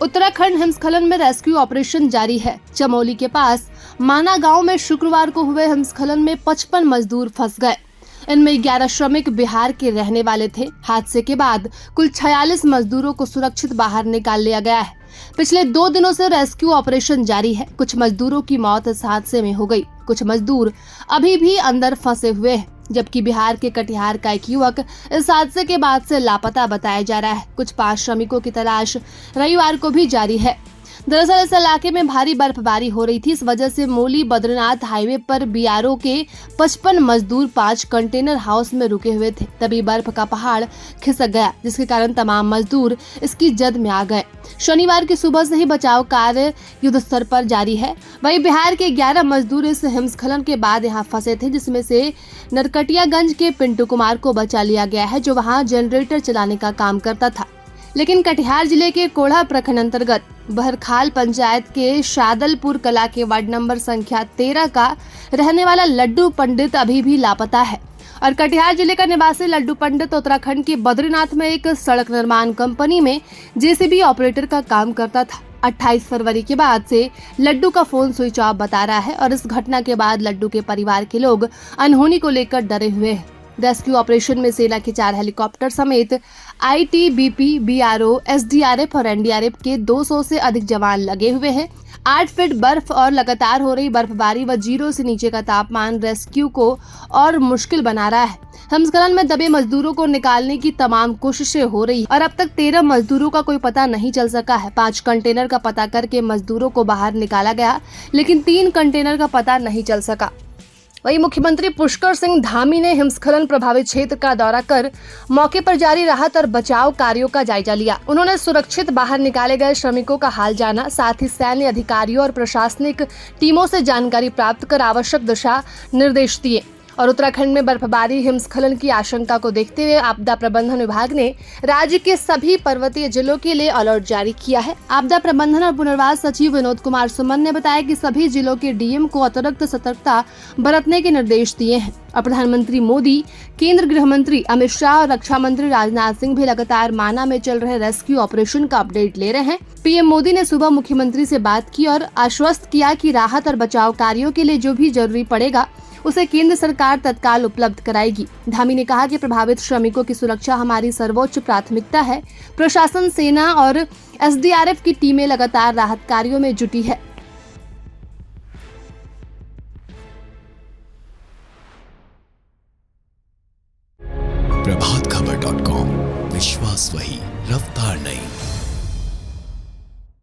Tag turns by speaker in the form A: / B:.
A: उत्तराखंड हिमस्खलन में rescue operation जारी है। चमोली के पास माना गांव में शुक्रवार को हुए हिमस्खलन में 55 मजदूर फंस गए। इनमें 11 श्रमिक बिहार के रहने वाले थे। हादसे के बाद कुल 46 मजदूरों को सुरक्षित बाहर निकाल लिया गया है। पिछले 2 दिनों से रेस्क्यू ऑपरेशन जारी है। कुछ मजदूरों की मौत इस हादसे में हो गई। कुछ मजदूर अभी भी अंदर फंसे हुए हैं, जबकि बिहार के कटिहार का एक युवक इस हादसे के बाद से लापता बताया जा रहा है। कुछ 5 श्रमिकों की तलाश रविवार को भी जारी है। दरअसल इस इलाके में भारी बर्फबारी हो रही थी। इस वजह से मोली बद्रीनाथ हाईवे पर बीआरओ के 55 मजदूर 5 कंटेनर हाउस में रुके हुए थे। तभी बर्फ का पहाड़ खिसक गया, जिसके कारण तमाम मजदूर इसकी जद में आ गए। शनिवार की सुबह से ही बचाव कार्य युद्ध स्तर पर जारी है। वहीं बिहार के 11 मजदूर इस हिमस्खलन के बाद यहां फंसे थे, जिसमें से नरकटियागंज के पिंटू कुमार को बचा लिया गया है, जो वहां जनरेटर चलाने का काम करता था। लेकिन कटिहार जिले के कोढ़ा प्रखंड अंतर्गत बहरखाल पंचायत के शादलपुर कला के वार्ड नंबर संख्या 13 का रहने वाला लड्डू पंडित अभी भी लापता है। और कटिहार जिले का निवासी लड्डू पंडित उत्तराखंड के बद्रीनाथ में एक सड़क निर्माण कंपनी में जेसीबी ऑपरेटर का काम करता था। 28 फरवरी के बाद से लड्डू का फोन स्विच ऑफ बता रहा है और इस घटना के बाद लड्डू के परिवार के लोग अनहोनी को लेकर डरे हुए हैं। रेस्क्यू ऑपरेशन में सेना के 4 हेलीकॉप्टर समेत आईटीबीपी, बीआरओ, एसडीआरएफ और एनडीआरएफ के 200 से अधिक जवान लगे हुए हैं। 8 फीट बर्फ और लगातार हो रही बर्फबारी व 0 से नीचे का तापमान रेस्क्यू को और मुश्किल बना रहा है। हिमस्खलन में दबे मजदूरों को निकालने की तमाम कोशिशें हो रही और अब तक 13 मजदूरों का कोई पता नहीं चल सका है। 5 कंटेनर का पता करके मजदूरों को बाहर निकाला गया, लेकिन 3 कंटेनर का पता नहीं चल सका। वहीं मुख्यमंत्री पुष्कर सिंह धामी ने हिमस्खलन प्रभावित क्षेत्र का दौरा कर मौके पर जारी राहत और बचाव कार्यों का जायजा लिया। उन्होंने सुरक्षित बाहर निकाले गए श्रमिकों का हाल जाना, साथ ही सैन्य अधिकारियों और प्रशासनिक टीमों से जानकारी प्राप्त कर आवश्यक दिशा निर्देश दिए। और उत्तराखंड में बर्फबारी हिमस्खलन की आशंका को देखते हुए आपदा प्रबंधन विभाग ने राज्य के सभी पर्वतीय जिलों के लिए अलर्ट जारी किया है। आपदा प्रबंधन और पुनर्वास सचिव विनोद कुमार सुमन ने बताया कि सभी जिलों के डीएम को अतिरिक्त सतर्कता बरतने के निर्देश दिए हैं। और प्रधानमंत्री मोदी, केंद्र गृह मंत्री अमित शाह और रक्षा मंत्री राजनाथ सिंह भी लगातार माना में चल रहे रेस्क्यू ऑपरेशन का अपडेट ले रहे हैं। पीएम मोदी ने सुबह मुख्यमंत्री से बात की और आश्वस्त किया कि राहत और बचाव कार्यों के लिए जो भी जरूरी पड़ेगा उसे केंद्र सरकार तत्काल उपलब्ध कराएगी। धामी ने कहा कि प्रभावित श्रमिकों की सुरक्षा हमारी सर्वोच्च प्राथमिकता है। प्रशासन, सेना और एसडीआरएफ की टीमें लगातार राहत कार्यों में जुटी है।
B: प्रभातखबर.com, विश्वास वही, रफ्तार